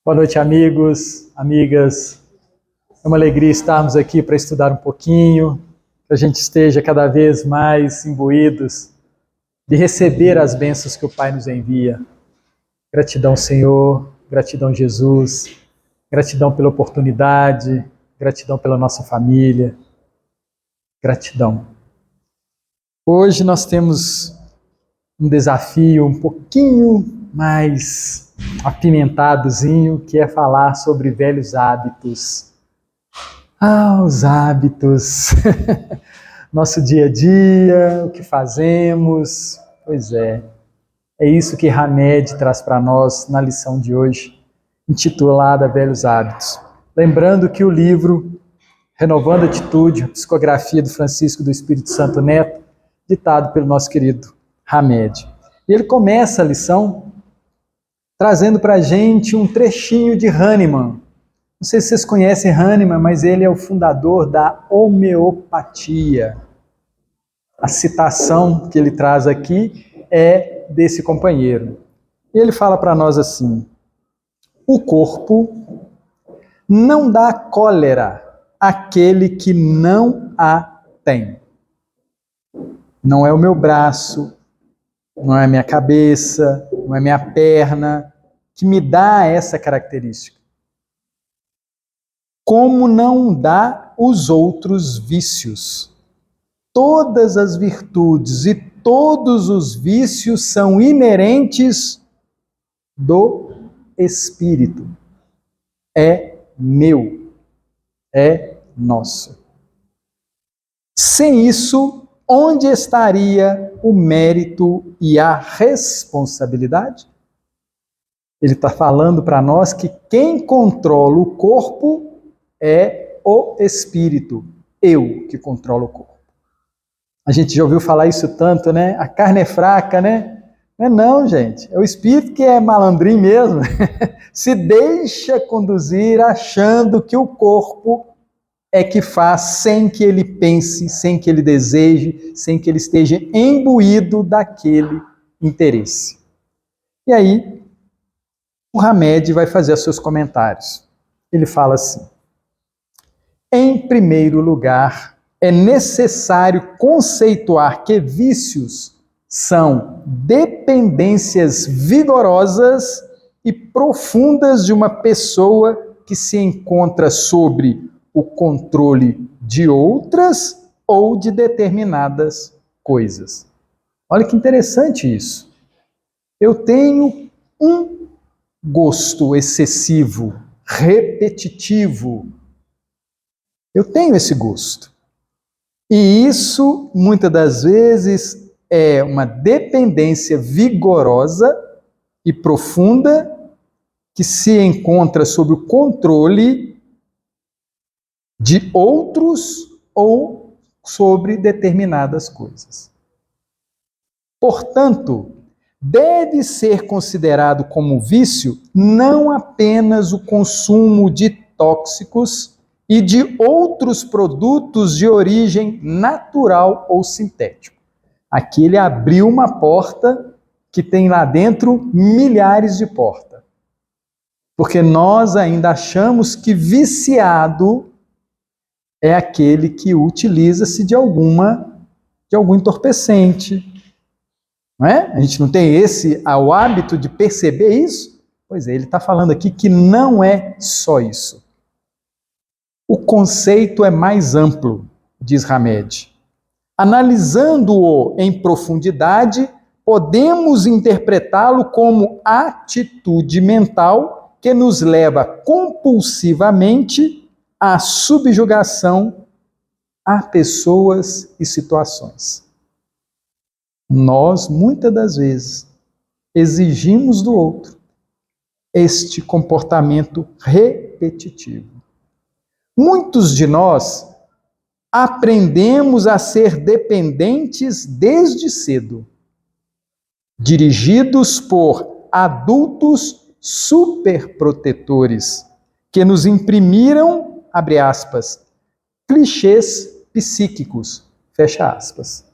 Boa noite, amigos, amigas. É uma alegria estarmos aqui para estudar um pouquinho, que a gente esteja cada vez mais imbuídos de receber as bênçãos que o Pai nos envia. Gratidão, Senhor, gratidão, Jesus, gratidão pela oportunidade, gratidão pela nossa família, gratidão. Hoje nós temos um desafio um pouquinho mais apimentadozinho, que é falar sobre velhos hábitos. Os hábitos. Nosso dia a dia, o que fazemos. Pois é isso que Hamed traz para nós na lição de hoje, intitulada Velhos Hábitos. Lembrando que o livro Renovando a Atitude, a psicografia do Francisco do Espírito Santo Neto, ditado pelo nosso querido Hamed. E ele começa a lição trazendo para a gente um trechinho de Hahnemann. Não sei se vocês conhecem Hahnemann, mas ele é o fundador da homeopatia. A citação que ele traz aqui é desse companheiro. Ele fala para nós assim: o corpo não dá cólera àquele que não a tem. Não é o meu braço, não é a minha cabeça, não é a minha perna que me dá essa característica. Como não dá os outros vícios. Todas as virtudes e todos os vícios são inerentes do espírito. É meu, é nosso. Sem isso, onde estaria o mérito e a responsabilidade? Ele está falando para nós que quem controla o corpo é o espírito. Eu que controlo o corpo. A gente já ouviu falar isso tanto, né? A carne é fraca, né? Não, gente. É o espírito que é malandrinho mesmo. Se deixa conduzir achando que o corpo é que faz sem que ele pense, sem que ele deseje, sem que ele esteja imbuído daquele interesse. E aí, o Hamed vai fazer os seus comentários. Ele fala assim: em primeiro lugar, é necessário conceituar que vícios são dependências vigorosas e profundas de uma pessoa que se encontra sobre o controle de outras ou de determinadas coisas. Olha que interessante isso. Eu tenho um gosto excessivo, repetitivo. Eu tenho esse gosto. E isso, muitas das vezes, é uma dependência vigorosa e profunda que se encontra sob o controle de outros ou sobre determinadas coisas. Portanto, deve ser considerado como vício não apenas o consumo de tóxicos e de outros produtos de origem natural ou sintético. Aqui ele abriu uma porta que tem lá dentro milhares de portas. Porque nós ainda achamos que viciado é aquele que utiliza-se de algum entorpecente. Não é? A gente não tem o hábito de perceber isso? Pois é, ele está falando aqui que não é só isso. O conceito é mais amplo, diz Hamed. Analisando-o em profundidade, podemos interpretá-lo como atitude mental que nos leva compulsivamente à subjugação a pessoas e situações. Nós, muitas das vezes, exigimos do outro este comportamento repetitivo. Muitos de nós aprendemos a ser dependentes desde cedo, dirigidos por adultos superprotetores que nos imprimiram, abre aspas, clichês psíquicos, fecha aspas.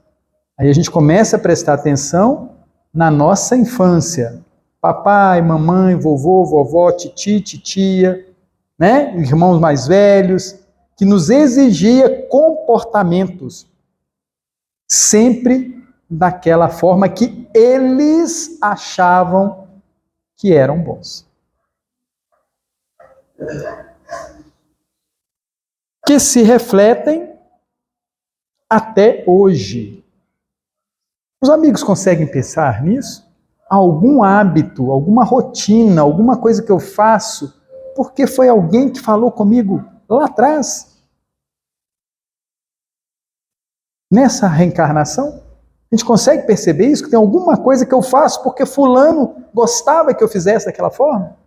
Aí a gente começa a prestar atenção na nossa infância. papai, mamãe, vovô, vovó, titi, titia, né? Irmãos mais velhos, que nos exigia comportamentos sempre daquela forma que eles achavam que eram bons. Que se refletem até hoje. Os amigos conseguem pensar nisso? Algum hábito, alguma rotina, alguma coisa que eu faço, porque foi alguém que falou comigo lá atrás? Nessa reencarnação? A gente consegue perceber isso? Que tem alguma coisa que eu faço porque fulano gostava que eu fizesse daquela forma?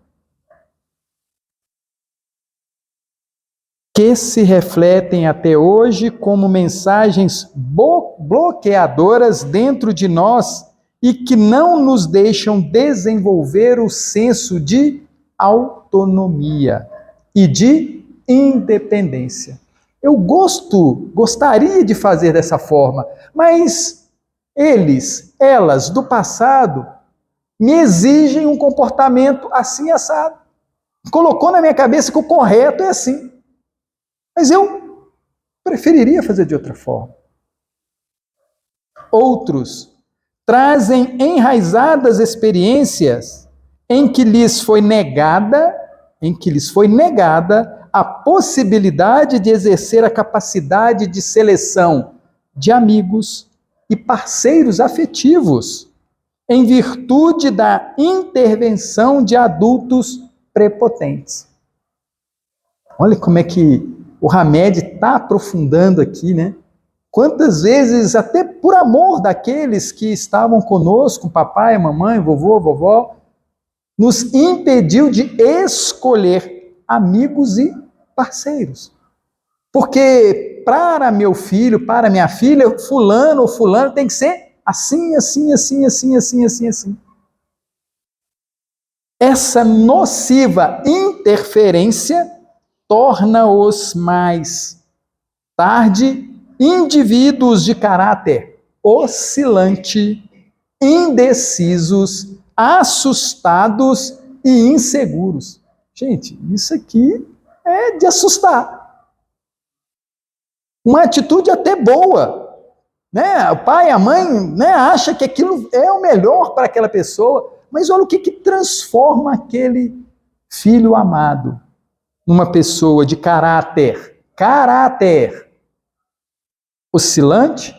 Que se refletem até hoje como mensagens bloqueadoras dentro de nós e que não nos deixam desenvolver o senso de autonomia e de independência. Eu gostaria de fazer dessa forma, mas elas do passado me exigem um comportamento assim assado. Colocou na minha cabeça que o correto é assim. Mas eu preferiria fazer de outra forma. Outros trazem enraizadas experiências em que lhes foi negada a possibilidade de exercer a capacidade de seleção de amigos e parceiros afetivos, em virtude da intervenção de adultos prepotentes. Olha como é que o Hamed está aprofundando aqui, né? Quantas vezes, até por amor daqueles que estavam conosco, papai, mamãe, vovô, vovó, nos impediu de escolher amigos e parceiros. Porque para meu filho, para minha filha, fulano ou fulano tem que ser assim, assim, assim, assim, assim, assim, assim. Essa nociva interferência torna-os mais tarde indivíduos de caráter oscilante, indecisos, assustados e inseguros. Gente, isso aqui é de assustar. Uma atitude até boa, né? O pai, a mãe, né, acha que aquilo é o melhor para aquela pessoa, mas olha o que transforma aquele filho amado numa pessoa de caráter oscilante,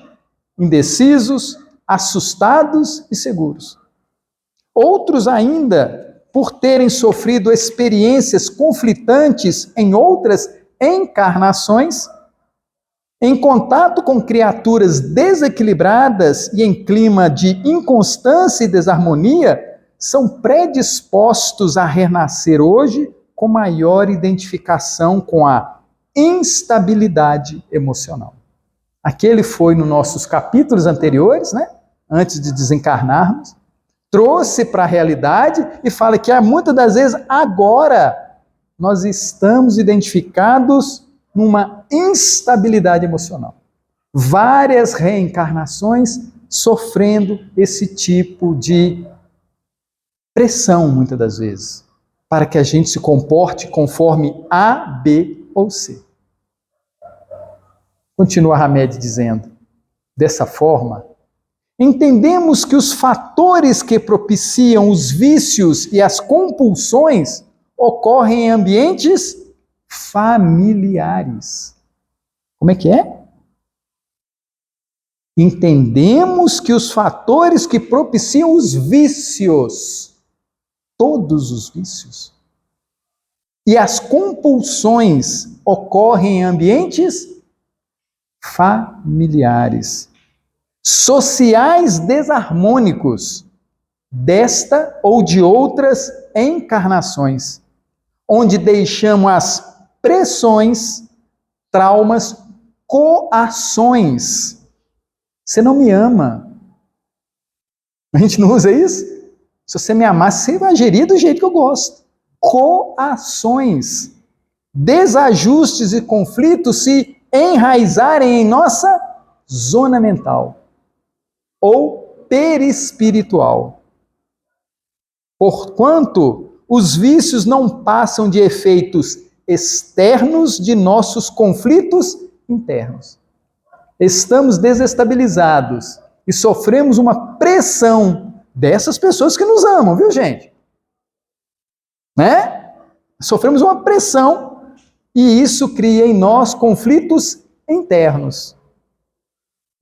indecisos, assustados e seguros. Outros ainda, por terem sofrido experiências conflitantes em outras encarnações, em contato com criaturas desequilibradas e em clima de inconstância e desarmonia, são predispostos a renascer hoje com maior identificação com a instabilidade emocional. Aquele foi nos nossos capítulos anteriores, né? Antes de desencarnarmos, trouxe para a realidade e fala que muitas das vezes agora nós estamos identificados numa instabilidade emocional. Várias reencarnações sofrendo esse tipo de pressão, muitas das vezes, para que a gente se comporte conforme A, B ou C. Continua Hamed dizendo, dessa forma, entendemos que os fatores que propiciam os vícios e as compulsões ocorrem em ambientes familiares. Como é que é? Entendemos que os fatores que propiciam os vícios, todos os vícios, e as compulsões ocorrem em ambientes familiares, sociais desarmônicos, desta ou de outras encarnações, onde deixamos as pressões, traumas, coações. Você não me ama. A gente não usa isso? Se você me amar, você vai gerir do jeito que eu gosto. Coações, desajustes e conflitos se enraizarem em nossa zona mental ou perispiritual. Porquanto os vícios não passam de efeitos externos de nossos conflitos internos. Estamos desestabilizados e sofremos uma pressão dessas pessoas que nos amam, viu, gente? Né? Sofremos uma pressão e isso cria em nós conflitos internos.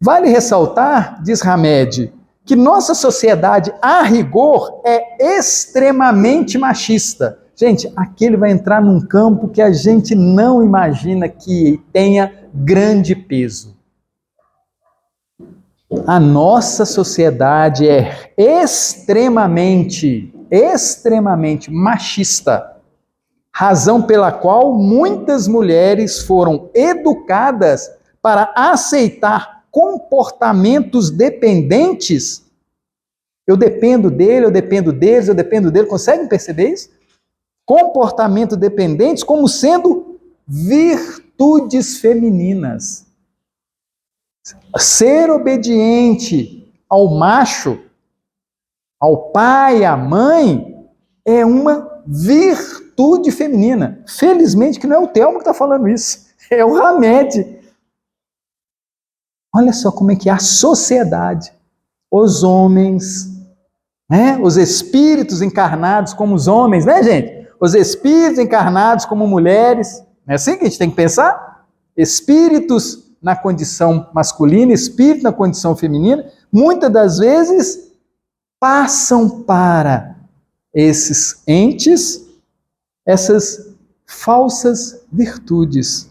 Vale ressaltar, diz Hamed, que nossa sociedade, a rigor, é extremamente machista. Gente, aqui ele vai entrar num campo que a gente não imagina que tenha grande peso. A nossa sociedade é extremamente machista, razão pela qual muitas mulheres foram educadas para aceitar comportamentos dependentes. Eu dependo dele, eu dependo deles, eu dependo dele. Conseguem perceber isso? Comportamento dependentes como sendo virtudes femininas. Ser obediente ao macho, ao pai, à mãe, é uma virtude feminina. Felizmente que não é o Telmo que está falando isso, é o Hamed. Olha só como é que é a sociedade, os homens, né? Os espíritos encarnados como os homens, né, gente? Os espíritos encarnados como mulheres. Não é assim que a gente tem que pensar? Espíritos na condição masculina, espírito na condição feminina, muitas das vezes passam para esses entes essas falsas virtudes,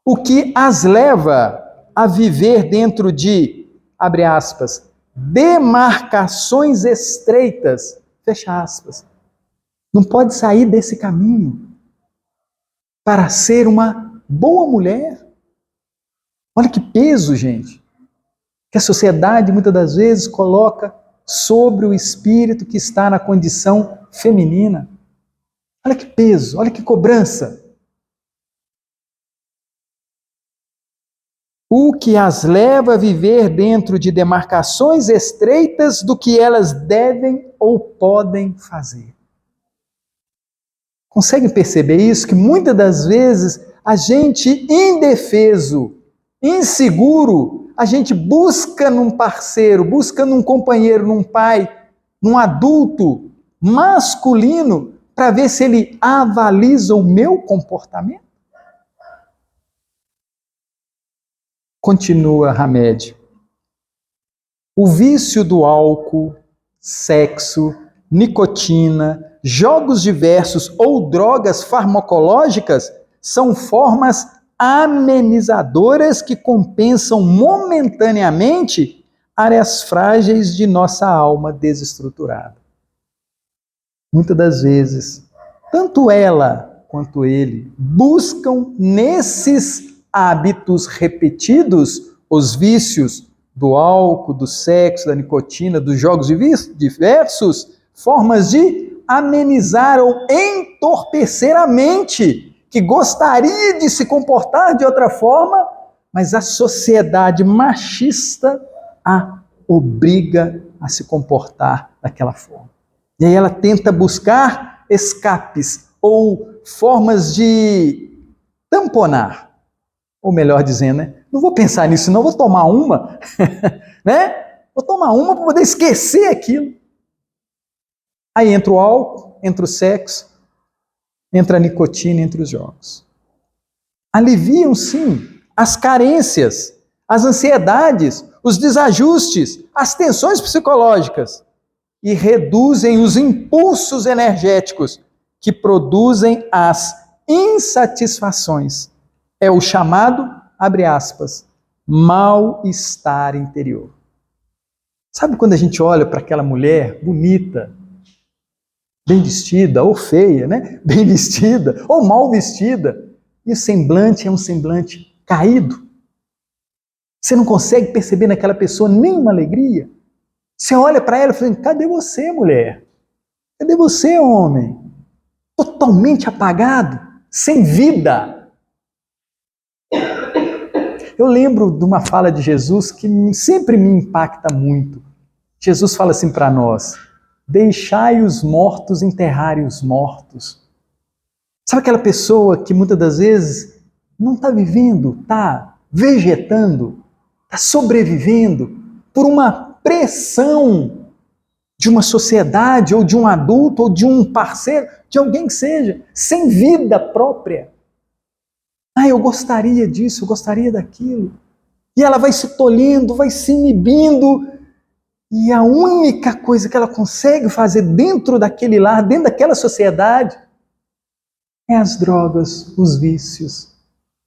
o que as leva a viver dentro de, abre aspas, demarcações estreitas, fecha aspas. Não pode sair desse caminho para ser uma boa mulher. Olha que peso, gente, que a sociedade muitas das vezes coloca sobre o espírito que está na condição feminina. Olha que peso, olha que cobrança. O que as leva a viver dentro de demarcações estreitas do que elas devem ou podem fazer. Conseguem perceber isso? Que muitas das vezes a gente indefeso, inseguro, a gente busca num parceiro, busca num companheiro, num pai, num adulto masculino, para ver se ele avaliza o meu comportamento. Continua Hamed. O vício do álcool, sexo, nicotina, jogos diversos ou drogas farmacológicas são formas amenizadoras que compensam momentaneamente áreas frágeis de nossa alma desestruturada. Muitas das vezes, tanto ela quanto ele buscam nesses hábitos repetidos, os vícios do álcool, do sexo, da nicotina, dos jogos diversos, formas de amenizar ou entorpecer a mente, que gostaria de se comportar de outra forma, mas a sociedade machista a obriga a se comportar daquela forma. E aí ela tenta buscar escapes ou formas de tamponar. Ou melhor dizendo, né? Não vou pensar nisso não, vou tomar uma, né? Vou tomar uma para poder esquecer aquilo. Aí entra o álcool, entra o sexo, entra a nicotina, entra os jogos. Aliviam, sim, as carências, as ansiedades, os desajustes, as tensões psicológicas e reduzem os impulsos energéticos que produzem as insatisfações. É o chamado, abre aspas, mal-estar interior. Sabe quando a gente olha para aquela mulher bonita, bem vestida ou feia, né? Bem vestida ou mal vestida, e o semblante é um semblante caído? Você não consegue perceber naquela pessoa nenhuma alegria? Você olha para ela e fala, cadê você, mulher? Cadê você, homem? Totalmente apagado, sem vida. Eu lembro de uma fala de Jesus que sempre me impacta muito. Jesus fala assim para nós, Deixai os mortos enterrarem os mortos. Sabe aquela pessoa que muitas das vezes não está vivendo, está vegetando, está sobrevivendo por uma pressão de uma sociedade, ou de um adulto, ou de um parceiro, de alguém que seja, sem vida própria. Eu gostaria disso, eu gostaria daquilo. E ela vai se tolhendo, vai se inibindo, e a única coisa que ela consegue fazer dentro daquele lar, dentro daquela sociedade, é as drogas, os vícios,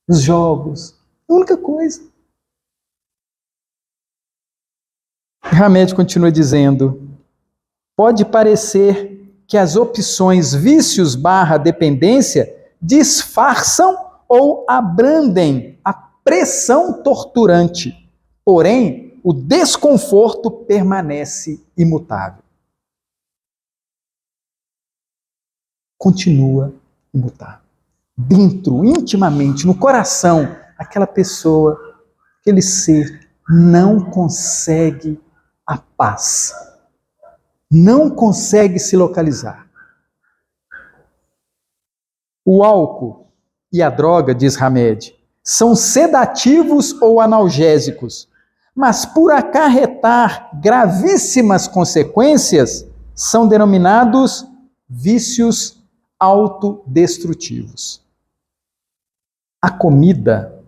os jogos. A única coisa. Hamed continua dizendo: pode parecer que as opções vícios / dependência disfarçam ou abrandem a pressão torturante, porém o desconforto permanece imutável. Continua imutável. Dentro, intimamente, no coração, aquela pessoa, aquele ser, não consegue a paz. Não consegue se localizar. O álcool e a droga, diz Hamed, são sedativos ou analgésicos, mas por acarretar gravíssimas consequências, são denominados vícios autodestrutivos. A comida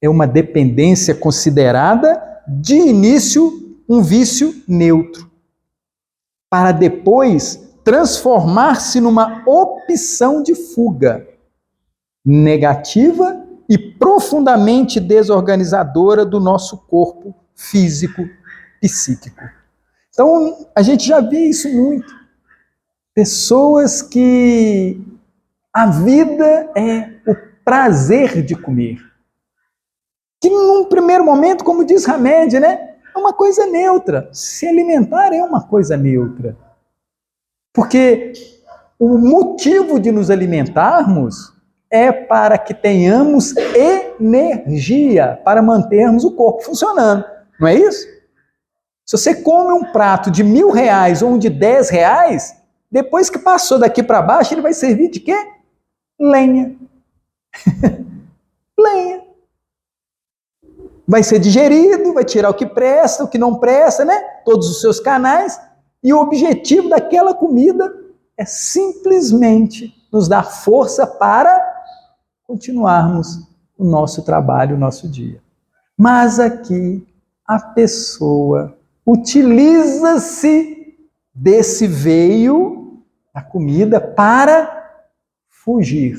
é uma dependência considerada, de início, um vício neutro, para depois transformar-se numa opção de fuga, negativa e profundamente desorganizadora do nosso corpo físico, psíquico. Então, a gente já vê isso muito. Pessoas que a vida é o prazer de comer. Que num primeiro momento, como diz Hamed, né, é uma coisa neutra. Se alimentar é uma coisa neutra. Porque o motivo de nos alimentarmos é para que tenhamos energia, para mantermos o corpo funcionando. Não é isso? Se você come um prato de R$1.000 ou um de R$10, depois que passou daqui para baixo, ele vai servir de quê? Lenha. Lenha. Vai ser digerido, vai tirar o que presta, o que não presta, né? Todos os seus canais. E o objetivo daquela comida é simplesmente nos dar força para continuarmos o nosso trabalho, o nosso dia. Mas aqui a pessoa utiliza-se desse veio, a comida, para fugir,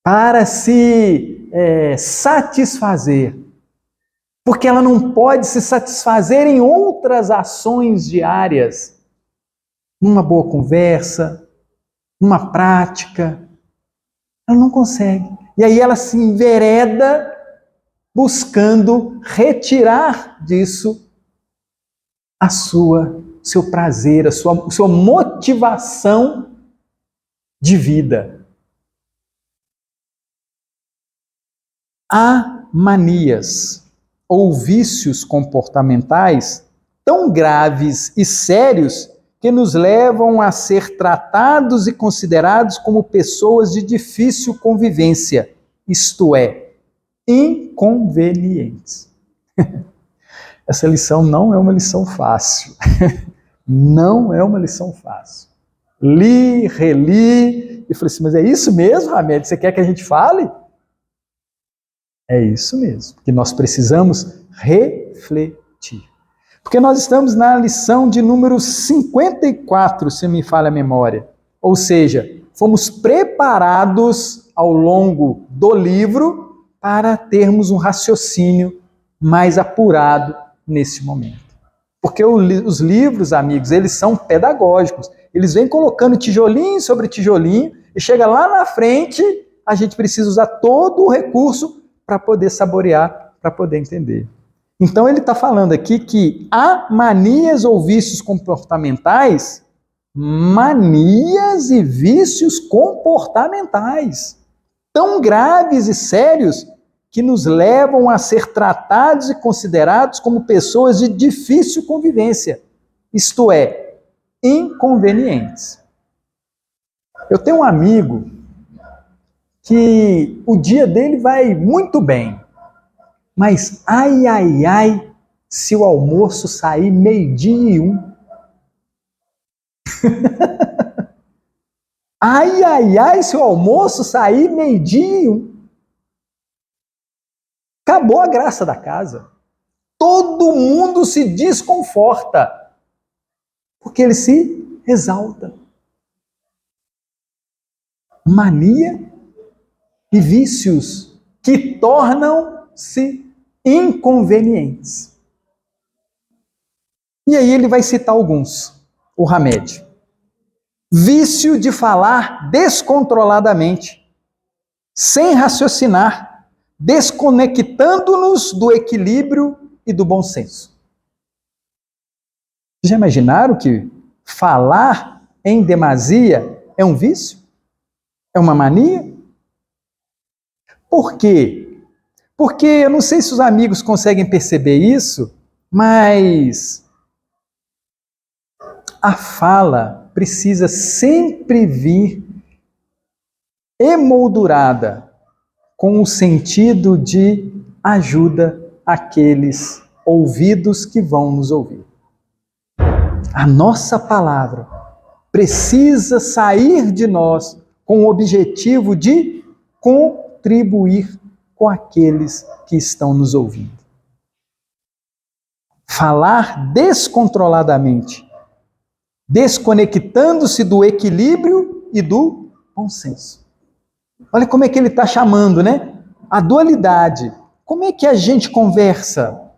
para se satisfazer. Porque ela não pode se satisfazer em outras ações diárias, numa boa conversa, numa prática. Ela não consegue. E aí ela se envereda buscando retirar disso seu prazer, a sua motivação de vida. Há manias ou vícios comportamentais tão graves e sérios que nos levam a ser tratados e considerados como pessoas de difícil convivência, isto é, inconvenientes. Essa lição não é uma lição fácil. Não é uma lição fácil. Li, reli, e falei assim, mas é isso mesmo, Hamed? Você quer que a gente fale? É isso mesmo, porque nós precisamos refletir. Porque nós estamos na lição de número 54, se me falha a memória. Ou seja, fomos preparados ao longo do livro para termos um raciocínio mais apurado nesse momento. Porque os livros, amigos, eles são pedagógicos. Eles vêm colocando tijolinho sobre tijolinho e chega lá na frente, a gente precisa usar todo o recurso para poder saborear, para poder entender. Então ele está falando aqui que há manias ou vícios comportamentais, manias e vícios comportamentais, tão graves e sérios que nos levam a ser tratados e considerados como pessoas de difícil convivência. Isto é, inconvenientes. Eu tenho um amigo que o dia dele vai muito bem, mas ai, ai, ai, se o almoço sair 12:01. Ai, ai, ai, se o almoço sair 12:01. Acabou a graça da casa. Todo mundo se desconforta, porque ele se exalta. Mania e vícios que tornam-se inconvenientes. E aí ele vai citar alguns. O Hamed. Vício de falar descontroladamente, sem raciocinar, desconectando-nos do equilíbrio e do bom senso. Já imaginaram que falar em demasia é um vício? É uma mania? Por quê? Porque eu não sei se os amigos conseguem perceber isso, mas a fala precisa sempre vir emoldurada com o sentido de ajuda àqueles ouvidos que vão nos ouvir. A nossa palavra precisa sair de nós com o objetivo de contribuir com aqueles que estão nos ouvindo. Falar descontroladamente, desconectando-se do equilíbrio e do bom senso. Olha como é que ele está chamando, né? A dualidade. Como é que a gente conversa?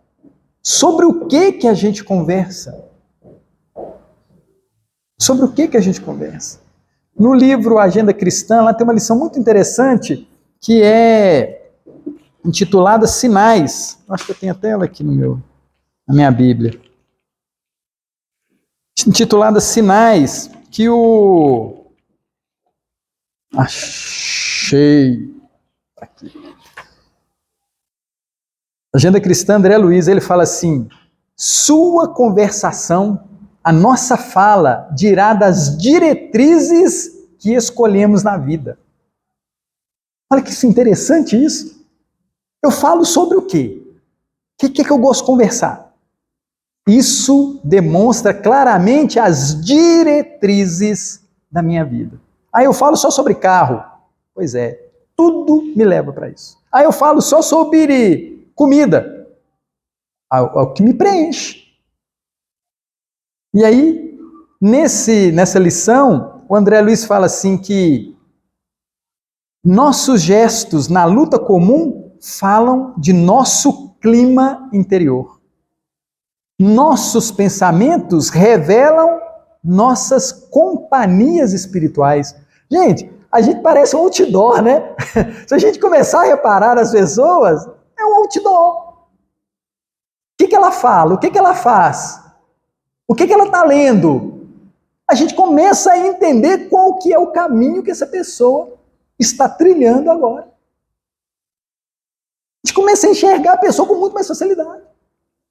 Sobre o que a gente conversa? Sobre o que a gente conversa? No livro Agenda Cristã, lá tem uma lição muito interessante que é intitulada Sinais. Acho que eu tenho até ela aqui na minha Bíblia. Intitulada Sinais, que o... Achei. Aqui. Agenda Cristã, André Luiz, ele fala assim: sua conversação, a nossa fala, dirá das diretrizes que escolhemos na vida. Olha que interessante isso. Eu falo sobre o quê? O que eu gosto de conversar? Isso demonstra claramente as diretrizes da minha vida. Aí eu falo só sobre carro. Pois é, tudo me leva para isso. Aí eu falo só sobre comida. É o que me preenche. E aí, nessa lição, o André Luiz fala assim que nossos gestos na luta comum falam de nosso clima interior. Nossos pensamentos revelam nossas companhias espirituais. Gente, a gente parece um outdoor, né? Se a gente começar a reparar as pessoas, é um outdoor. O que ela fala? O que ela faz? O que ela está lendo? A gente começa a entender qual que é o caminho que essa pessoa está trilhando agora. A gente começa a enxergar a pessoa com muito mais facilidade.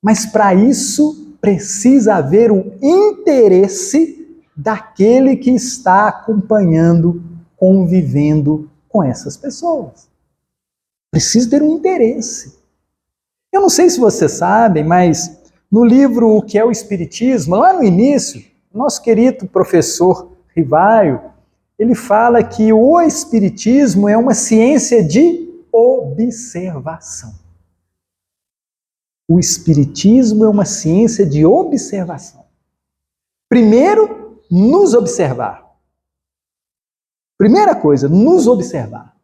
Mas para isso precisa haver um interesse daquele que está acompanhando, convivendo com essas pessoas. Precisa ter um interesse. Eu não sei se vocês sabem, mas no livro O que é o Espiritismo, lá no início, nosso querido professor Rivaio, ele fala que o Espiritismo é uma ciência de observação. O Espiritismo é uma ciência de observação. Primeiro, nos observar. Primeira coisa, nos observar.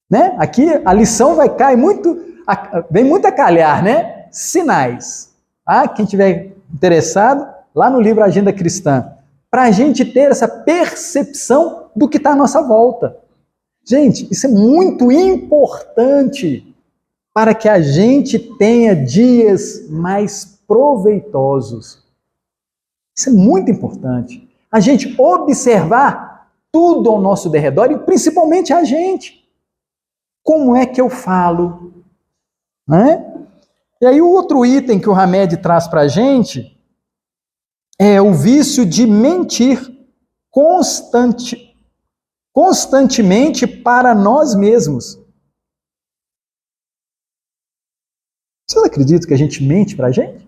Né? Aqui a lição vem muito a calhar, né? Sinais. Quem tiver interessado, lá no livro Agenda Cristã, para a gente ter essa percepção do que está à nossa volta. Gente, isso é muito importante para que a gente tenha dias mais proveitosos. Isso é muito importante. A gente observar tudo ao nosso derredor e principalmente a gente. Como é que eu falo? Né? E aí o outro item que o Hamed traz para a gente É o vício de mentir constantemente para nós mesmos. Vocês acreditam que a gente mente para a gente?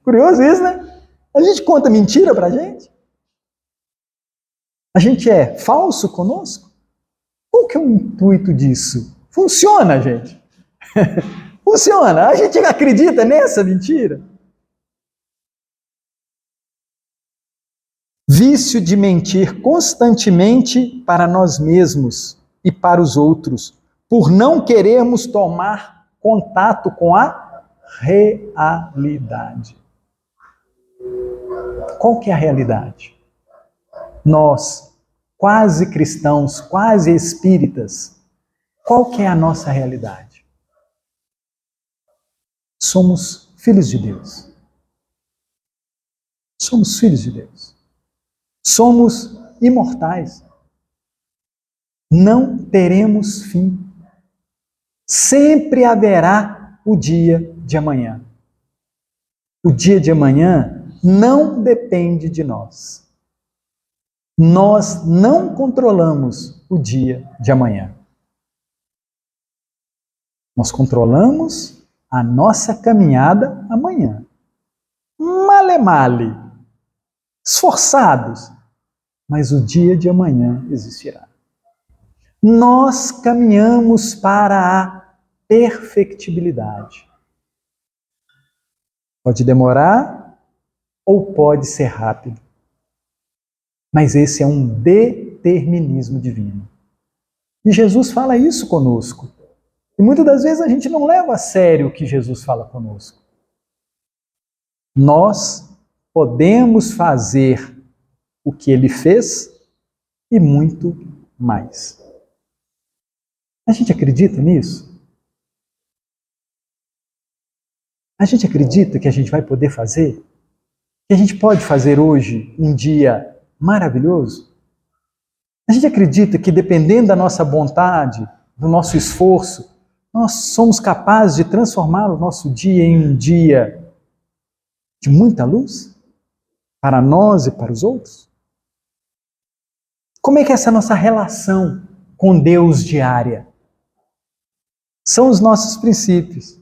Curioso isso, né? A gente conta mentira para a gente? A gente é falso conosco? Qual que é o intuito disso? Funciona, gente. Funciona. A gente acredita nessa mentira? Vício de mentir constantemente para nós mesmos e para os outros, por não querermos tomar contato com a realidade. Qual que é a realidade? Nós, quase cristãos, quase espíritas, qual que é a nossa realidade? Somos filhos de Deus. Somos filhos de Deus. Somos imortais. Não teremos fim. Sempre haverá o dia de amanhã. O dia de amanhã não depende de nós. Nós não controlamos o dia de amanhã. Nós controlamos a nossa caminhada amanhã. Male male, esforçados, mas o dia de amanhã existirá. Nós caminhamos para a perfectibilidade. Pode demorar ou pode ser rápido. Mas esse é um determinismo divino. E Jesus fala isso conosco. E muitas das vezes a gente não leva a sério o que Jesus fala conosco. Nós podemos fazer o que ele fez e muito mais. A gente acredita nisso? A gente acredita que a gente vai poder fazer? Que a gente pode fazer hoje um dia maravilhoso? A gente acredita que, dependendo da nossa vontade, do nosso esforço, nós somos capazes de transformar o nosso dia em um dia de muita luz? Para nós e para os outros? Como é que é essa nossa relação com Deus diária? São os nossos princípios.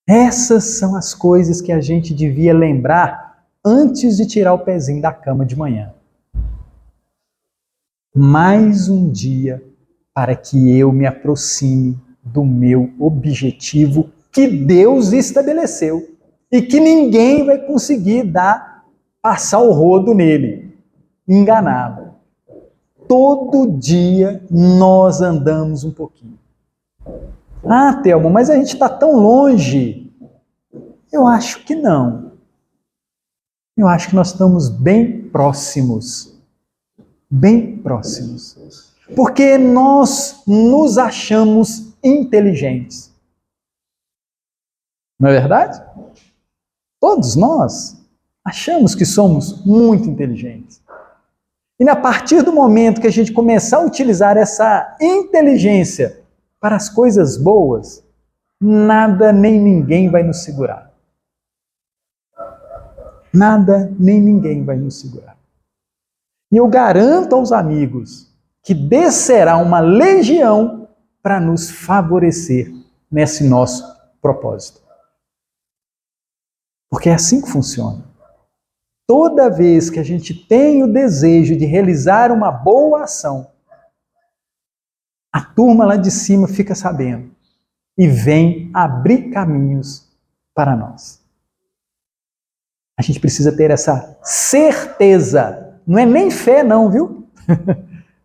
Essas são as coisas que a gente devia lembrar antes de tirar o pezinho da cama de manhã. Mais um dia para que eu me aproxime do meu objetivo que Deus estabeleceu e que ninguém vai conseguir passar o rodo nele, enganá-lo. Todo dia nós andamos um pouquinho. Ah, Thelma, mas a gente está tão longe. Eu acho que não. Eu acho que nós estamos bem próximos. Bem próximos. Porque nós nos achamos inteligentes. Não é verdade? Todos nós achamos que somos muito inteligentes. E a partir do momento que a gente começar a utilizar essa inteligência para as coisas boas, nada nem ninguém vai nos segurar. Nada nem ninguém vai nos segurar. E eu garanto aos amigos que descerá uma legião para nos favorecer nesse nosso propósito. Porque é assim que funciona. Toda vez que a gente tem o desejo de realizar uma boa ação, a turma lá de cima fica sabendo e vem abrir caminhos para nós. A gente precisa ter essa certeza. Não é nem fé não, viu?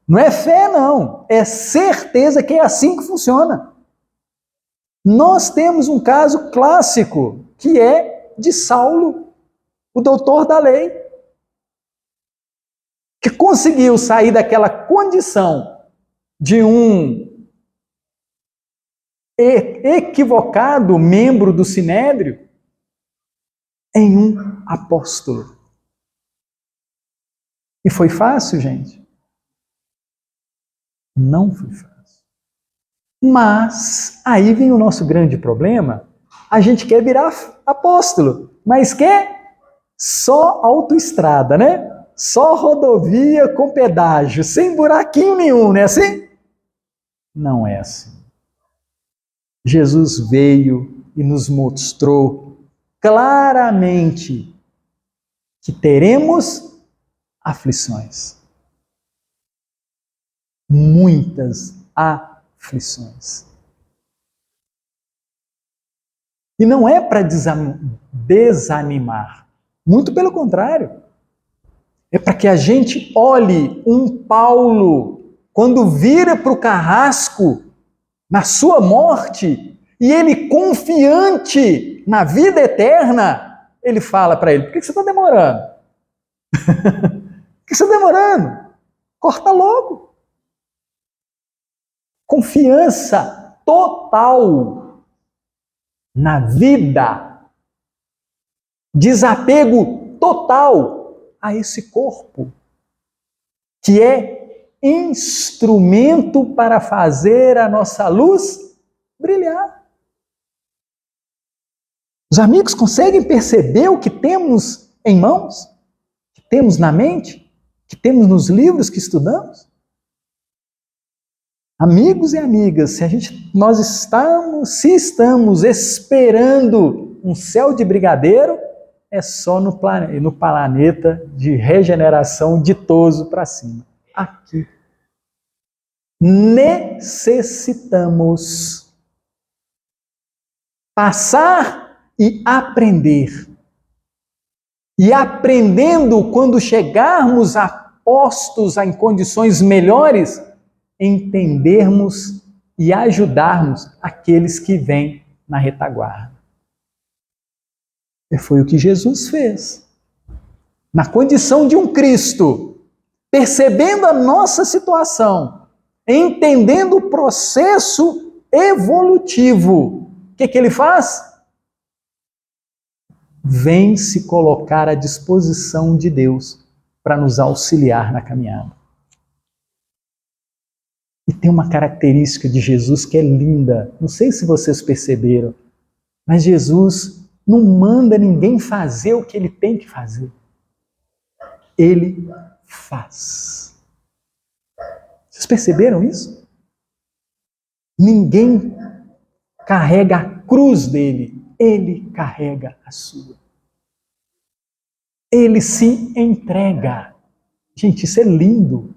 Não é fé não. É certeza que é assim que funciona. Nós temos um caso clássico, que é de Saulo, o doutor da lei, que conseguiu sair daquela condição de um equivocado membro do Sinédrio em um apóstolo. E foi fácil, gente? Não foi fácil. Mas aí vem o nosso grande problema. A gente quer virar apóstolo. Mas que? Só autoestrada, né? Só rodovia com pedágio, sem buraquinho nenhum, não é assim? Não é assim. Jesus veio e nos mostrou claramente que teremos aflições. Muitas aflições. E não é para desanimar. Muito pelo contrário. É para que a gente olhe um Paulo quando vira para o carrasco na sua morte e ele confiante na vida eterna, ele fala para ele: por que você está demorando? Por que você está demorando? Corta logo. Confiança total na vida. Desapego total a esse corpo, que é instrumento para fazer a nossa luz brilhar. Os amigos conseguem perceber o que temos em mãos? Que temos na mente? Que temos nos livros que estudamos? Amigos e amigas, se estamos esperando um céu de brigadeiro, é só no planeta de regeneração ditoso para cima. Aqui. Necessitamos passar e aprender. E aprendendo, quando chegarmos a postos em condições melhores, entendermos e ajudarmos aqueles que vêm na retaguarda. E foi o que Jesus fez. Na condição de um Cristo, percebendo a nossa situação, entendendo o processo evolutivo, o que ele faz? Vem se colocar à disposição de Deus para nos auxiliar na caminhada. E tem uma característica de Jesus que é linda. Não sei se vocês perceberam, mas Jesus não manda ninguém fazer o que ele tem que fazer. Ele faz. Vocês perceberam isso? Ninguém carrega a cruz dele, ele carrega a sua. Ele se entrega. Gente, isso é lindo.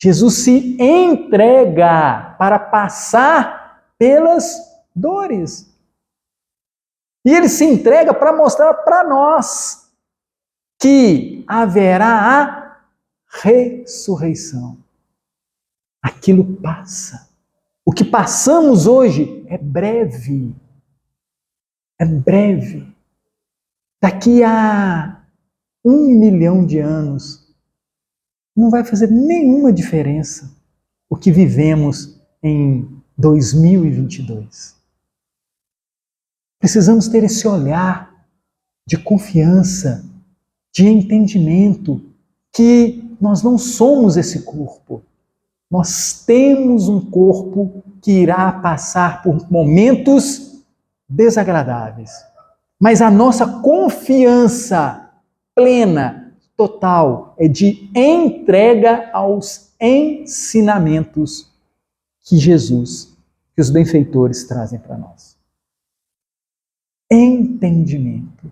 Jesus se entrega para passar pelas dores. E ele se entrega para mostrar para nós que haverá a ressurreição. Aquilo passa. O que passamos hoje é breve. É breve. Daqui a 1 milhão de anos, não vai fazer nenhuma diferença o que vivemos em 2022. Precisamos ter esse olhar de confiança, de entendimento, que nós não somos esse corpo. Nós temos um corpo que irá passar por momentos desagradáveis. Mas a nossa confiança plena, total, é de entrega aos ensinamentos que Jesus, que os benfeitores trazem para nós. Entendimento.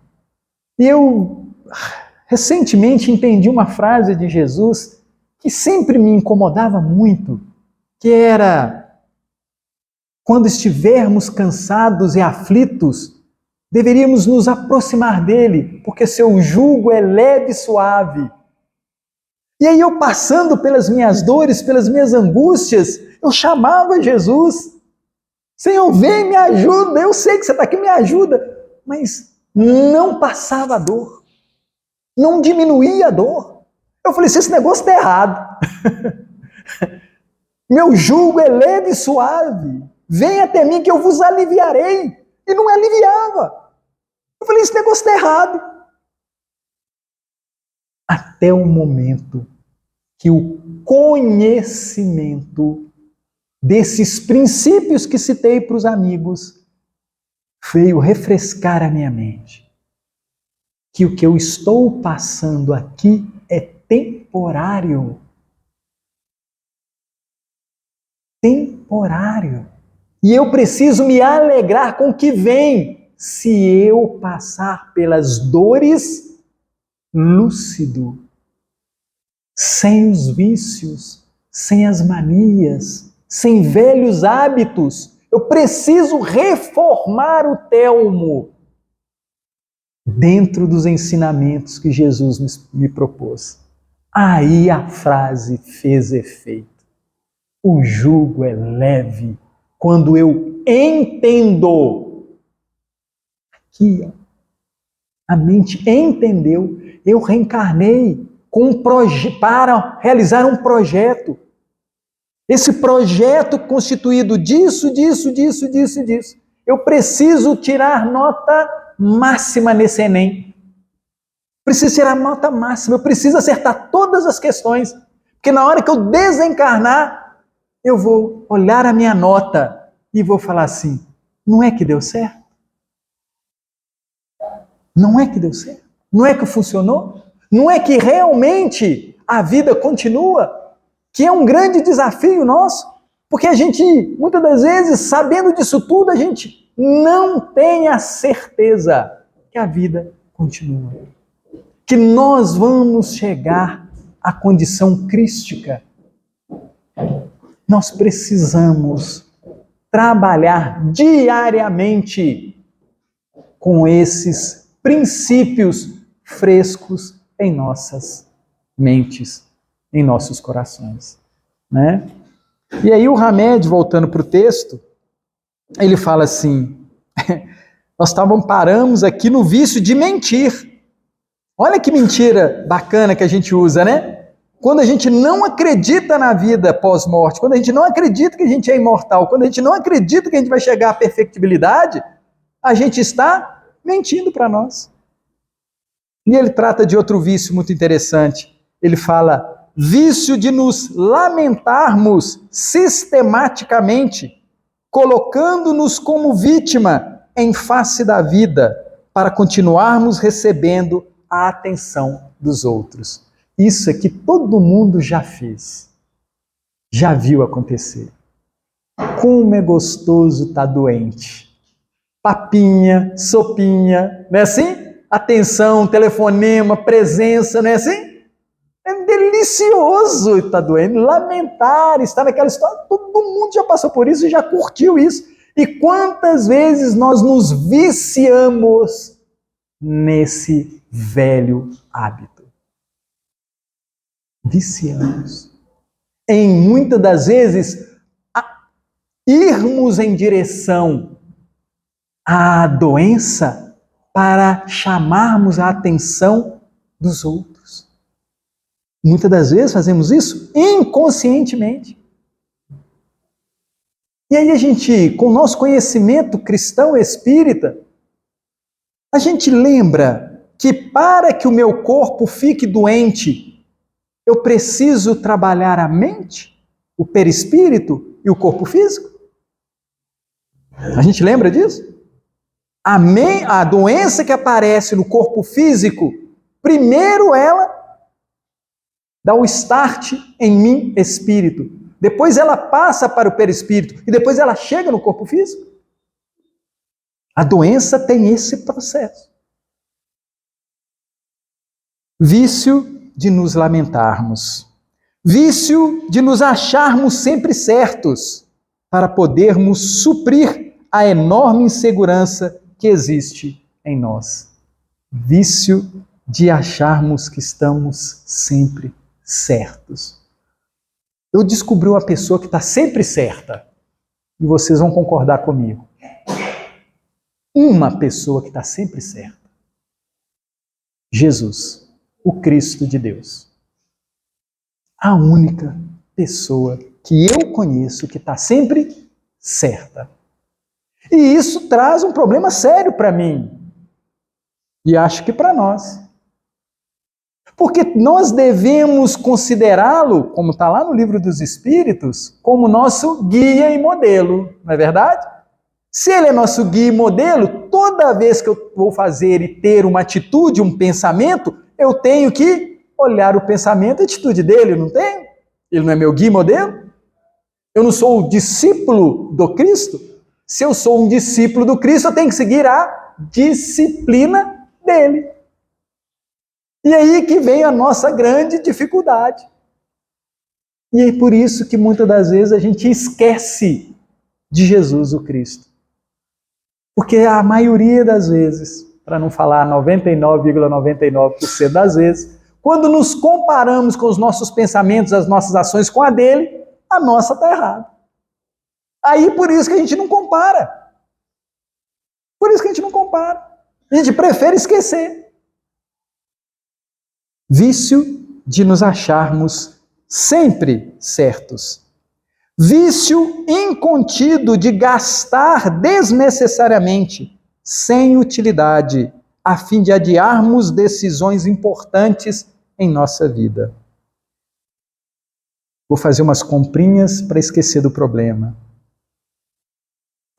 Eu recentemente entendi uma frase de Jesus que sempre me incomodava muito, que era: quando estivermos cansados e aflitos, deveríamos nos aproximar dele, porque seu jugo é leve e suave. E aí eu, passando pelas minhas dores, pelas minhas angústias, eu chamava Jesus: Senhor, vem, me ajuda, eu sei que você está aqui, me ajuda. Mas não passava a dor, não diminuía a dor. Eu falei: se esse negócio está errado. Meu jugo é leve e suave, vem até mim que eu vos aliviarei. E não aliviava. Eu falei: esse negócio está errado. Até o momento que o conhecimento desses princípios que citei para os amigos veio refrescar a minha mente. que o que eu estou passando aqui é temporário. Temporário. E eu preciso me alegrar com o que vem, se eu passar pelas dores lúcido, sem os vícios, sem as manias, sem velhos hábitos. Eu preciso reformar o Telmo dentro dos ensinamentos que Jesus me propôs. Aí a frase fez efeito. O jugo é leve quando eu entendo. Aqui, ó, a mente entendeu. Eu reencarnei para realizar um projeto. Esse projeto constituído disso. Eu preciso tirar nota máxima nesse Enem. Preciso tirar nota máxima. Eu preciso acertar todas as questões. Porque na hora que eu desencarnar, eu vou olhar a minha nota e vou falar assim, não é que deu certo? Não é que deu certo? Não é que funcionou? Não é que realmente a vida continua? Que é um grande desafio nosso? Porque a gente, muitas das vezes, sabendo disso tudo, a gente não tem a certeza que a vida continua. Que nós vamos chegar à condição crística. Nós precisamos trabalhar diariamente com esses princípios frescos em nossas mentes, em nossos corações, né? E aí o Hamed, voltando para o texto, ele fala assim, nós paramos aqui no vício de mentir. Olha que mentira bacana que a gente usa, né? Quando a gente não acredita na vida pós-morte, quando a gente não acredita que a gente é imortal, quando a gente não acredita que a gente vai chegar à perfectibilidade, a gente está mentindo para nós. E ele trata de outro vício muito interessante. Ele fala, vício de nos lamentarmos sistematicamente, colocando-nos como vítima em face da vida, para continuarmos recebendo a atenção dos outros. Isso é que todo mundo já fez, já viu acontecer. Como é gostoso estar doente. Papinha, sopinha, não é assim? Atenção, telefonema, presença, não é assim? É delicioso estar doente, lamentar, estar naquela história. Todo mundo já passou por isso e já curtiu isso. E quantas vezes nós nos viciamos nesse velho hábito? Viciamos. Em muitas das vezes, irmos em direção à doença para chamarmos a atenção dos outros. Muitas das vezes fazemos isso inconscientemente. E aí a gente, com o nosso conhecimento cristão espírita, a gente lembra que para que o meu corpo fique doente, eu preciso trabalhar a mente, o perispírito e o corpo físico? A gente lembra disso? A doença que aparece no corpo físico, primeiro ela dá o start em mim, espírito. Depois ela passa para o perispírito e depois ela chega no corpo físico. A doença tem esse processo. Vício de nos lamentarmos. Vício de nos acharmos sempre certos para podermos suprir a enorme insegurança que existe em nós. Vício de acharmos que estamos sempre certos. Eu descobri uma pessoa que está sempre certa. E vocês vão concordar comigo. Uma pessoa que está sempre certa. Jesus, o Cristo de Deus. A única pessoa que eu conheço que está sempre certa. E isso traz um problema sério para mim. E acho que para nós. Porque nós devemos considerá-lo, como está lá no Livro dos Espíritos, como nosso guia e modelo, não é verdade? Se ele é nosso guia e modelo, toda toda vez que eu vou fazer e ter uma atitude, um pensamento, eu tenho que olhar o pensamento e a atitude dele, não tenho? Ele não é meu guia e modelo? Eu não sou o discípulo do Cristo? Se eu sou um discípulo do Cristo, eu tenho que seguir a disciplina dele. E aí que vem a nossa grande dificuldade. E é por isso que muitas das vezes a gente esquece de Jesus o Cristo. Porque a maioria das vezes, para não falar 99,99% das vezes, quando nos comparamos com os nossos pensamentos, as nossas ações com a dele, a nossa está errada. Aí por isso que a gente não compara. Por isso que a gente não compara. A gente prefere esquecer. Vício de nos acharmos sempre certos. Vício incontido de gastar desnecessariamente, sem utilidade, a fim de adiarmos decisões importantes em nossa vida. Vou fazer umas comprinhas para esquecer do problema.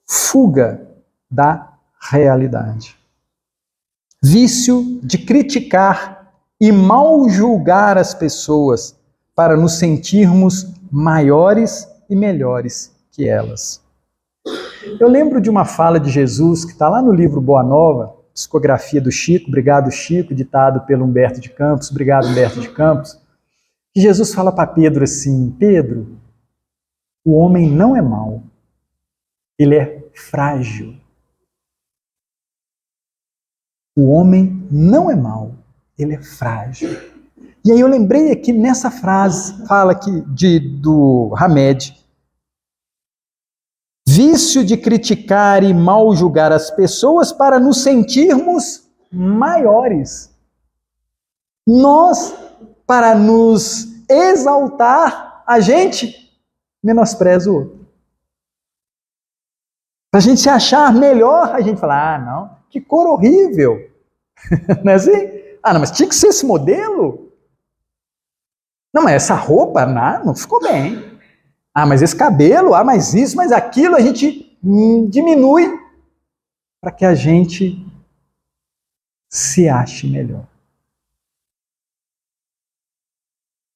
Fuga da realidade. Vício de criticar e mal julgar as pessoas para nos sentirmos maiores e melhores que elas. Eu lembro de uma fala de Jesus que está lá no livro Boa Nova, psicografia do Chico, obrigado Chico, ditado pelo Humberto de Campos, obrigado Humberto de Campos, que Jesus fala para Pedro assim: Pedro, o homem não é mau, ele é frágil. O homem não é mau, ele é frágil. E aí eu lembrei aqui nessa frase, fala aqui do Hamed, vício de criticar e mal julgar as pessoas para nos sentirmos maiores. Nós, para nos exaltar, a gente menospreza o outro. Para a gente se achar melhor, a gente fala, não, que cor horrível. Não é assim? Não, mas tinha que ser esse modelo? Não, mas essa roupa, não ficou bem. Mas esse cabelo, mas isso, mas aquilo, a gente diminui para que a gente se ache melhor.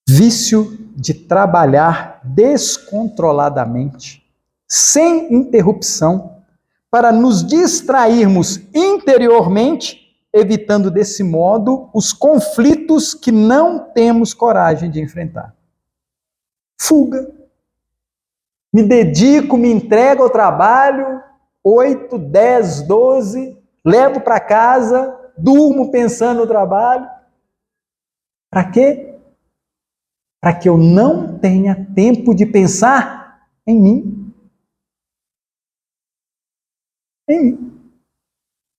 Vício de trabalhar descontroladamente, sem interrupção, para nos distrairmos interiormente, evitando desse modo os conflitos que não temos coragem de enfrentar. Fuga. Me dedico, me entrego ao trabalho, 8, 10, 12, levo para casa, durmo pensando no trabalho. Para quê? Para que eu não tenha tempo de pensar em mim. Em mim.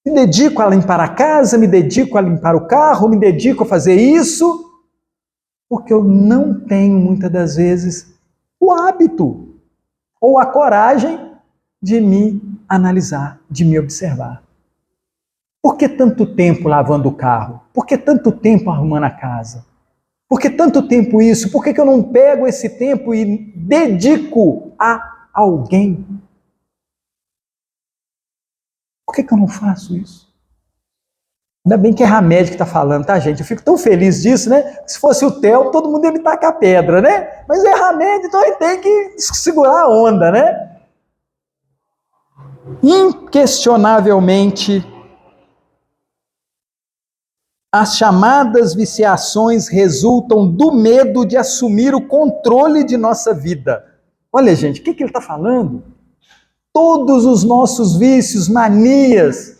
Me dedico a limpar a casa, me dedico a limpar o carro, me dedico a fazer isso, porque eu não tenho, muitas das vezes, o hábito ou a coragem de me analisar, de me observar. Por que tanto tempo lavando o carro? Por que tanto tempo arrumando a casa? Por que tanto tempo isso? Por que eu não pego esse tempo e dedico a alguém? Por que eu não faço isso? Ainda bem que é Hamed que está falando, tá, gente? Eu fico tão feliz disso, né? Se fosse o Theo, todo mundo ia me tacar pedra, né? Mas é Hamed, então ele tem que segurar a onda, né? Inquestionavelmente, as chamadas viciações resultam do medo de assumir o controle de nossa vida. Olha, gente, o que ele está falando? Todos os nossos vícios, manias,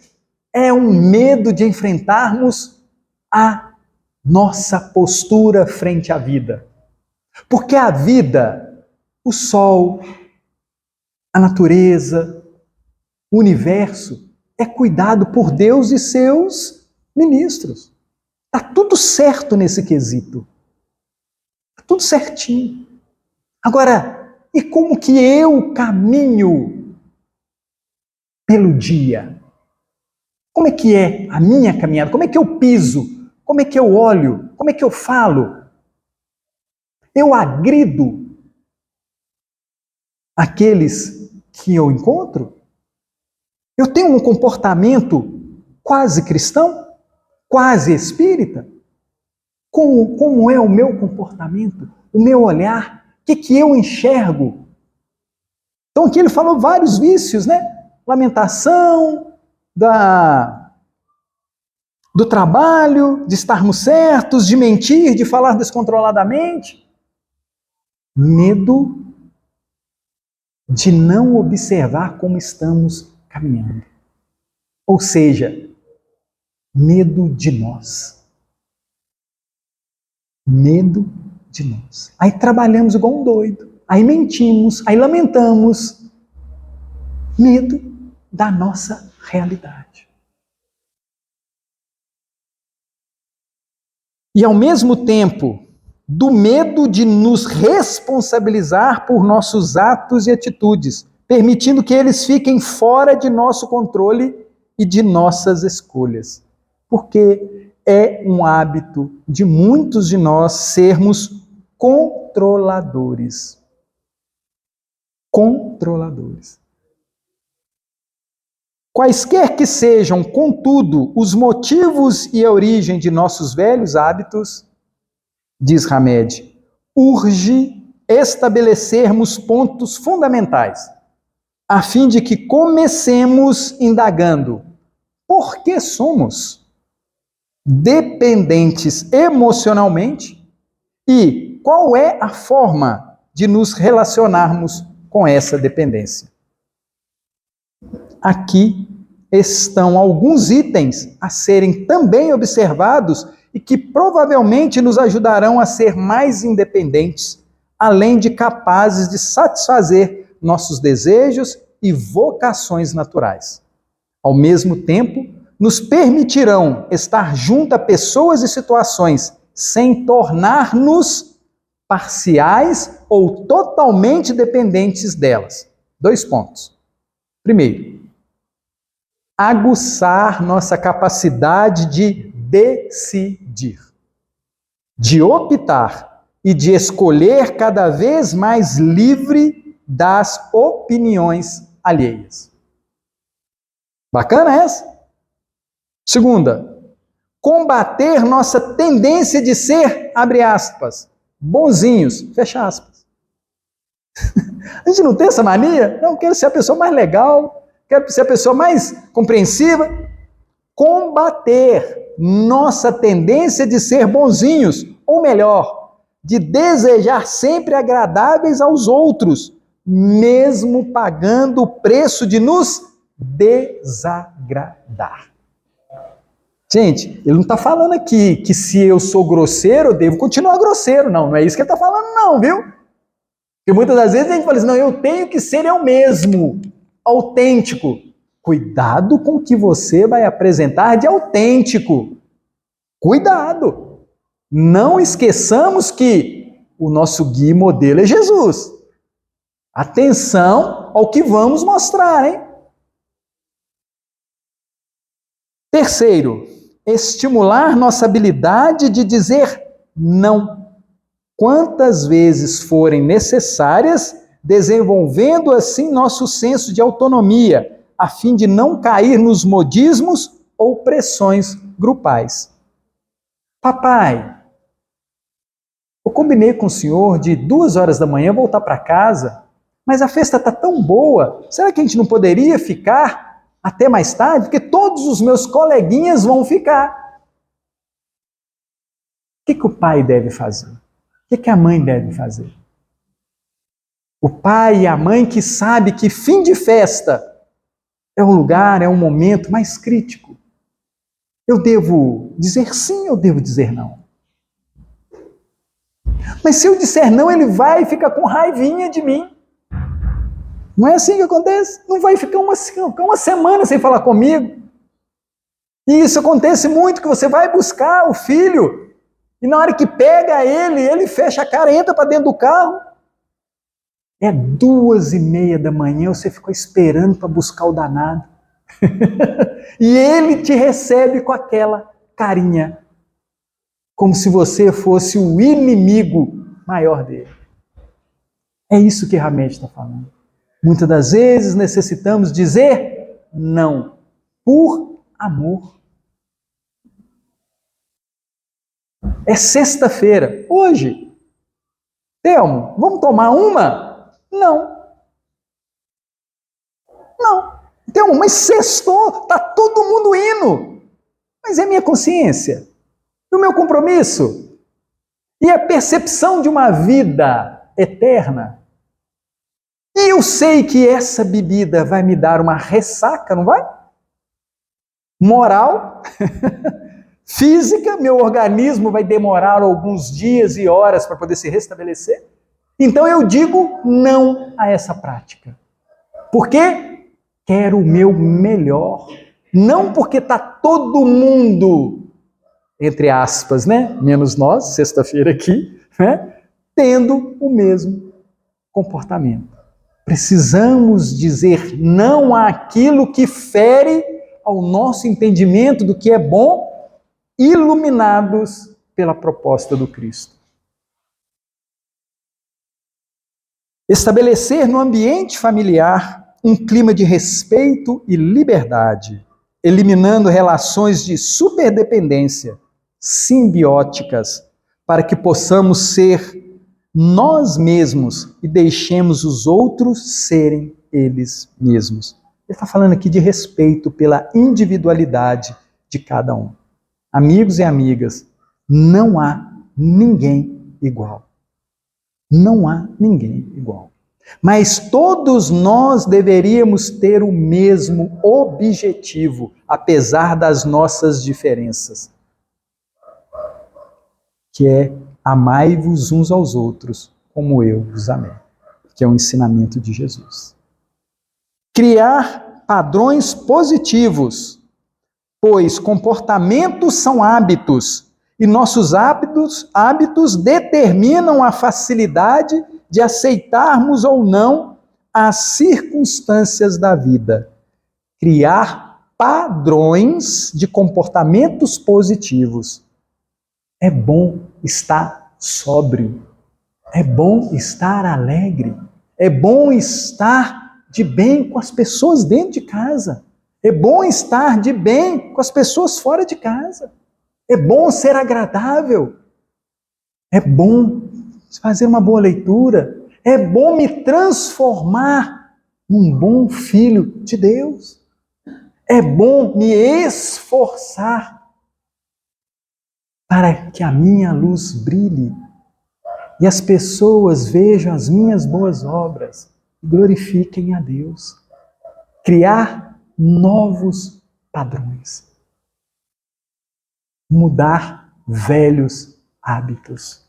é um medo de enfrentarmos a nossa postura frente à vida. Porque a vida, o sol, a natureza, o universo, é cuidado por Deus e seus ministros. Está tudo certo nesse quesito. Está tudo certinho. Agora, e como que eu caminho pelo dia? Como é que é a minha caminhada? Como é que eu piso? Como é que eu olho? Como é que eu falo? Eu agrido aqueles que eu encontro? Eu tenho um comportamento quase cristão? Quase espírita? Como é o meu comportamento? O meu olhar? O que eu enxergo? Então aqui ele falou vários vícios, né? Lamentação, do trabalho, de estarmos certos, de mentir, de falar descontroladamente. Medo de não observar como estamos caminhando. Ou seja, medo de nós. Medo de nós. Aí trabalhamos igual um doido. Aí mentimos, aí lamentamos. Medo da nossa realidade. E ao mesmo tempo, do medo de nos responsabilizar por nossos atos e atitudes, permitindo que eles fiquem fora de nosso controle e de nossas escolhas. Porque é um hábito de muitos de nós sermos controladores. Controladores. Quaisquer que sejam, contudo, os motivos e a origem de nossos velhos hábitos, diz Hamed, urge estabelecermos pontos fundamentais, a fim de que comecemos indagando por que somos dependentes emocionalmente e qual é a forma de nos relacionarmos com essa dependência. Aqui estão alguns itens a serem também observados e que provavelmente nos ajudarão a ser mais independentes, além de capazes de satisfazer nossos desejos e vocações naturais. Ao mesmo tempo, nos permitirão estar junto a pessoas e situações sem tornar-nos parciais ou totalmente dependentes delas. 2 pontos. Primeiro, aguçar nossa capacidade de decidir, de optar e de escolher cada vez mais livre das opiniões alheias. Bacana essa? Segunda, combater nossa tendência de ser, abre aspas, bonzinhos, fecha aspas. A gente não tem essa mania? Não, quero ser a pessoa mais legal, quero ser a pessoa mais compreensiva. Combater nossa tendência de ser bonzinhos, ou melhor, de desejar sempre agradáveis aos outros, mesmo pagando o preço de nos desagradar. Gente, ele não está falando aqui que se eu sou grosseiro, eu devo continuar grosseiro. Não é isso que ele está falando não, viu? Porque muitas das vezes a gente fala assim, não, eu tenho que ser eu mesmo, autêntico. Cuidado com o que você vai apresentar de autêntico. Cuidado. Não esqueçamos que o nosso guia e modelo é Jesus. Atenção ao que vamos mostrar, hein? Terceiro, estimular nossa habilidade de dizer não, quantas vezes forem necessárias, desenvolvendo assim nosso senso de autonomia, a fim de não cair nos modismos ou pressões grupais. Papai, eu combinei com o senhor de 2 horas da manhã voltar para casa, mas a festa está tão boa, será que a gente não poderia ficar até mais tarde? Porque todos os meus coleguinhas vão ficar. O que o pai deve fazer? O que a mãe deve fazer? O pai e a mãe que sabe que fim de festa é um lugar, é um momento mais crítico. Eu devo dizer sim, eu devo dizer não. Mas se eu disser não, ele vai ficar com raivinha de mim. Não é assim que acontece? Não vai ficar uma semana sem falar comigo. E isso acontece muito, que você vai buscar o filho, e na hora que pega ele fecha a cara, entra para dentro do carro. É 2:30 da manhã, você ficou esperando para buscar o danado. E ele te recebe com aquela carinha, como se você fosse o inimigo maior dele. É isso que Hamed está falando. Muitas das vezes necessitamos dizer não, por amor. É sexta-feira, hoje. Telmo, vamos tomar uma? Não. Não. Telmo, mas sextou, tá todo mundo indo. Mas é minha consciência, e o meu compromisso, e a percepção de uma vida eterna. E eu sei que essa bebida vai me dar uma ressaca, não vai? Moral, física, meu organismo vai demorar alguns dias e horas para poder se restabelecer. Então eu digo não a essa prática. Porque quero o meu melhor. Não porque está todo mundo, entre aspas, né? Menos nós, sexta-feira aqui, né? Tendo o mesmo comportamento. Precisamos dizer não àquilo que fere ao nosso entendimento do que é bom, iluminados pela proposta do Cristo. Estabelecer no ambiente familiar um clima de respeito e liberdade, eliminando relações de superdependência, simbióticas, para que possamos ser nós mesmos e deixemos os outros serem eles mesmos. Ele está falando aqui de respeito pela individualidade de cada um. Amigos e amigas, não há ninguém igual. Não há ninguém igual. Mas todos nós deveríamos ter o mesmo objetivo, apesar das nossas diferenças, que é amai-vos uns aos outros, como eu vos amei, que é o ensinamento de Jesus. Criar padrões positivos, pois comportamentos são hábitos, e nossos hábitos determinam a facilidade de aceitarmos ou não as circunstâncias da vida. Criar padrões de comportamentos positivos. É bom estar sóbrio, é bom estar alegre, é bom estar de bem com as pessoas dentro de casa, é bom estar de bem com as pessoas fora de casa, é bom ser agradável, é bom fazer uma boa leitura, é bom me transformar num bom filho de Deus, é bom me esforçar para que a minha luz brilhe e as pessoas vejam as minhas boas obras e glorifiquem a Deus. Criar novos padrões. Mudar velhos hábitos.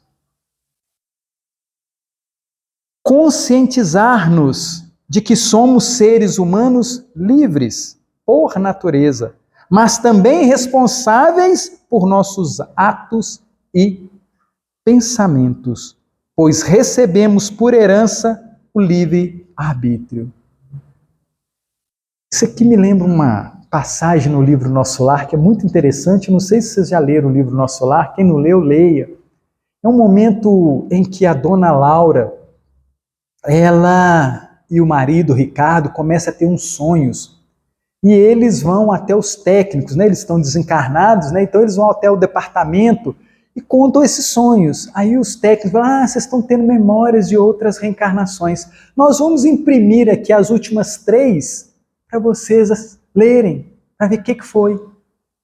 Conscientizar-nos de que somos seres humanos livres por natureza, mas também responsáveis por nossos atos e pensamentos, pois recebemos por herança o livre-arbítrio. Isso aqui me lembra uma passagem no livro Nosso Lar, que é muito interessante. Não sei se vocês já leram o livro Nosso Lar. Quem não leu, leia. É um momento em que a dona Laura, ela e o marido, Ricardo, começam a ter uns sonhos. E eles vão até os técnicos, né? Eles estão desencarnados, né? Então eles vão até o departamento e contam esses sonhos. Aí os técnicos falam, vocês estão tendo memórias de outras reencarnações. Nós vamos imprimir aqui as últimas 3 para vocês lerem, para ver o que foi.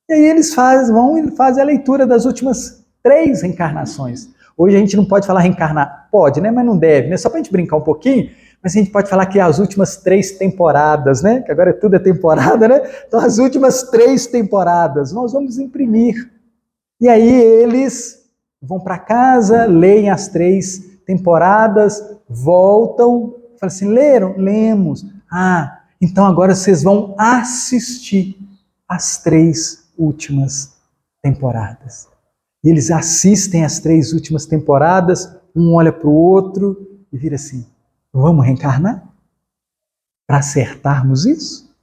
E aí eles vão e fazem a leitura das últimas 3 reencarnações. Hoje a gente não pode falar reencarnar, pode, né? Mas não deve, né? Só para a gente brincar um pouquinho, mas a gente pode falar que as últimas 3 temporadas, né? Que agora tudo é temporada, né? Então as últimas 3 temporadas nós vamos imprimir. E aí eles vão para casa, leem as 3 temporadas, voltam, falam assim, leram? Lemos. Então agora vocês vão assistir as 3 últimas temporadas. E eles assistem as 3 últimas temporadas, um olha para o outro e vira assim, vamos reencarnar? Para acertarmos isso?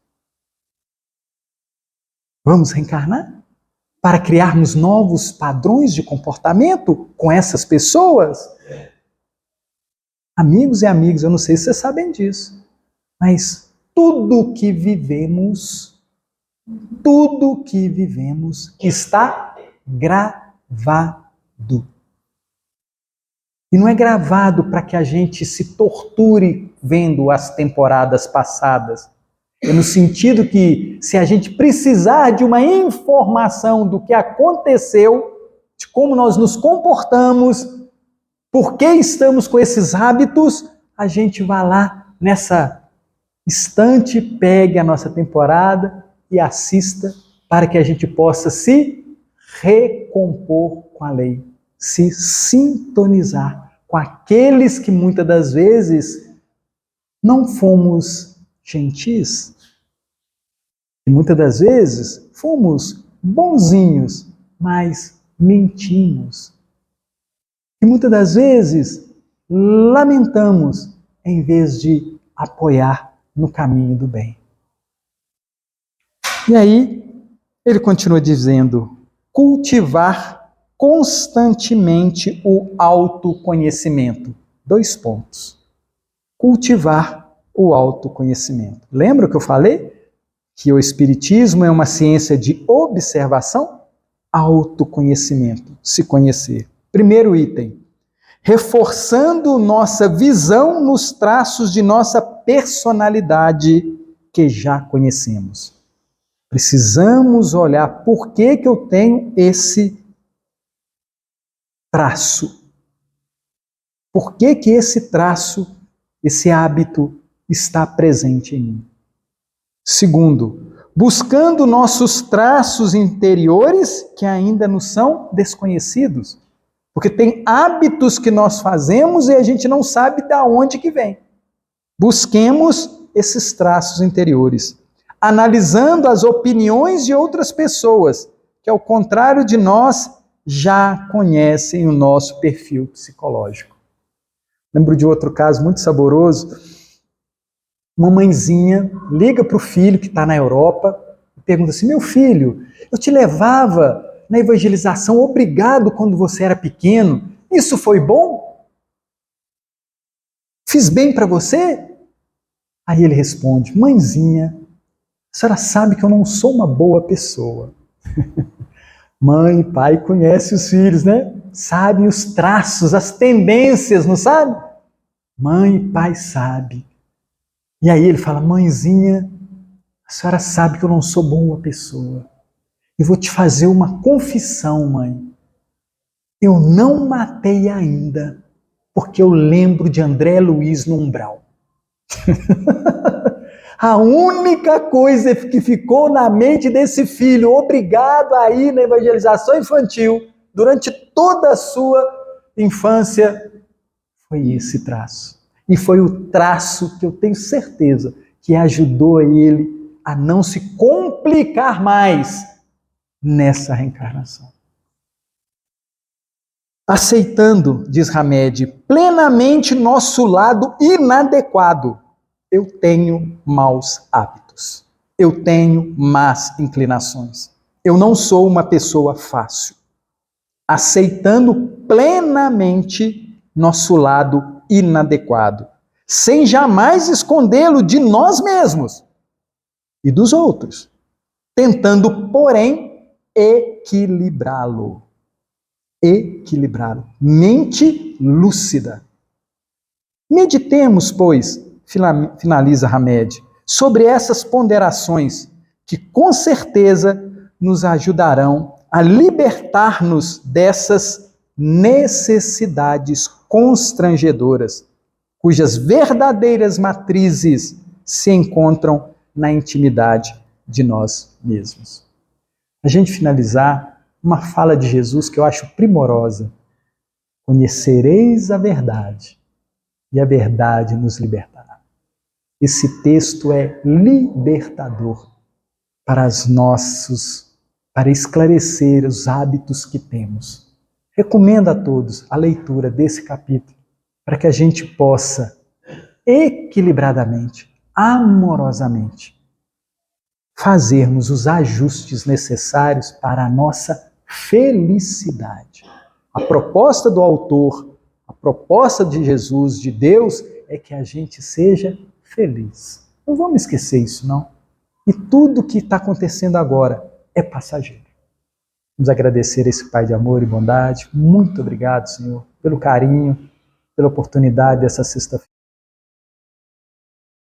Vamos reencarnar? Para criarmos novos padrões de comportamento com essas pessoas? Amigos e amigas, eu não sei se vocês sabem disso, mas tudo que vivemos está gravado. E não é gravado para que a gente se torture vendo as temporadas passadas. É no sentido que, se a gente precisar de uma informação do que aconteceu, de como nós nos comportamos, por que estamos com esses hábitos, a gente vai lá nessa estante, pegue a nossa temporada e assista para que a gente possa se recompor com a lei, se sintonizar com aqueles que muitas das vezes não fomos gentis, e muitas das vezes fomos bonzinhos, mas mentimos. E muitas das vezes lamentamos em vez de apoiar no caminho do bem. E aí, ele continua dizendo, cultivar constantemente o autoconhecimento. 2 pontos. Cultivar o autoconhecimento. Lembra que eu falei que o Espiritismo é uma ciência de observação? Autoconhecimento, se conhecer. Primeiro item, reforçando nossa visão nos traços de nossa personalidade que já conhecemos. Precisamos olhar por que eu tenho esse traço. Por que esse traço, esse hábito está presente em mim? Segundo, buscando nossos traços interiores que ainda nos são desconhecidos. Porque tem hábitos que nós fazemos e a gente não sabe de onde que vem. Busquemos esses traços interiores, analisando as opiniões de outras pessoas, que ao contrário de nós, já conhecem o nosso perfil psicológico. Lembro de outro caso muito saboroso. Uma mãezinha liga para o filho que está na Europa e pergunta assim, meu filho, eu te levava na evangelização obrigado quando você era pequeno, isso foi bom? Fiz bem para você? Aí ele responde, mãezinha, a senhora sabe que eu não sou uma boa pessoa. Mãe e pai conhecem os filhos, né? Sabem os traços, as tendências, não sabe? Mãe e pai sabem. E aí ele fala, mãezinha, a senhora sabe que eu não sou boa pessoa. Eu vou te fazer uma confissão, mãe. Eu não matei ainda, porque eu lembro de André Luiz no umbral. A única coisa que ficou na mente desse filho, obrigado a ir na evangelização infantil, durante toda a sua infância, foi esse traço. E foi o traço que eu tenho certeza que ajudou ele a não se complicar mais nessa reencarnação. Aceitando, diz Hamed, plenamente nosso lado inadequado. Eu tenho maus hábitos. Eu tenho más inclinações. Eu não sou uma pessoa fácil. Aceitando plenamente nosso lado inadequado, sem jamais escondê-lo de nós mesmos e dos outros, tentando, porém, equilibrá-lo. Equilibrá-lo. Mente lúcida. Meditemos, pois, finaliza Hamed, sobre essas ponderações que com certeza nos ajudarão a libertar-nos dessas necessidades constrangedoras, cujas verdadeiras matrizes se encontram na intimidade de nós mesmos. A gente finalizar, uma fala de Jesus que eu acho primorosa. Conhecereis a verdade, e a verdade nos libertará. Esse texto é libertador para esclarecer os hábitos que temos. Recomendo a todos a leitura desse capítulo, para que a gente possa, equilibradamente, amorosamente, fazermos os ajustes necessários para a nossa felicidade. A proposta do autor, a proposta de Jesus, de Deus, é que a gente seja feliz. Não vamos esquecer isso, não. E tudo que está acontecendo agora é passageiro. Vamos agradecer esse Pai de amor e bondade. Muito obrigado, Senhor, pelo carinho, pela oportunidade dessa sexta-feira.